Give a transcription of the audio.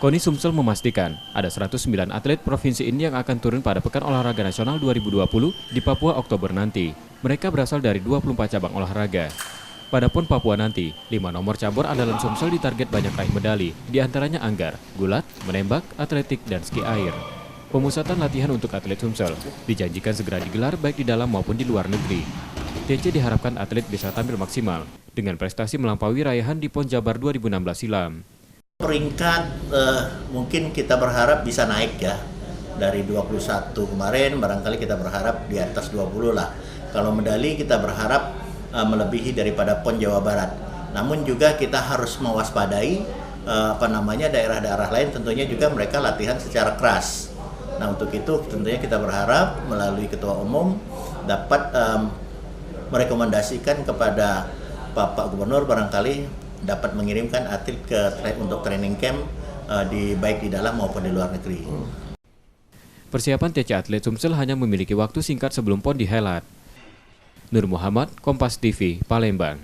KONI Sumsel memastikan ada 109 atlet provinsi ini yang akan turun pada Pekan Olahraga Nasional 2020 di Papua Oktober nanti. Mereka berasal dari 24 cabang olahraga. Pada PON Papua nanti, 5 nomor cabur andalan Sumsel ditarget banyak raih medali, diantaranya anggar, gulat, menembak, atletik, dan ski air. Pemusatan latihan untuk atlet Sumsel dijanjikan segera digelar baik di dalam maupun di luar negeri. TC diharapkan atlet bisa tampil maksimal dengan prestasi melampaui raihan di PON Jabar 2016 silam. Peringkat mungkin kita berharap bisa naik ya. Dari 21 kemarin barangkali kita berharap di atas 20 lah. Kalau medali kita berharap melebihi daripada PON Jawa Barat. Namun juga kita harus mewaspadai daerah-daerah lain tentunya juga mereka latihan secara keras. Nah, untuk itu tentunya kita berharap melalui Ketua Umum dapat merekomendasikan kepada Bapak Gubernur barangkali dapat mengirimkan atlet untuk training camp baik di dalam maupun di luar negeri. Persiapan TC atlet Sumsel hanya memiliki waktu singkat sebelum PON dihelat. Nur Muhammad, Kompas TV, Palembang.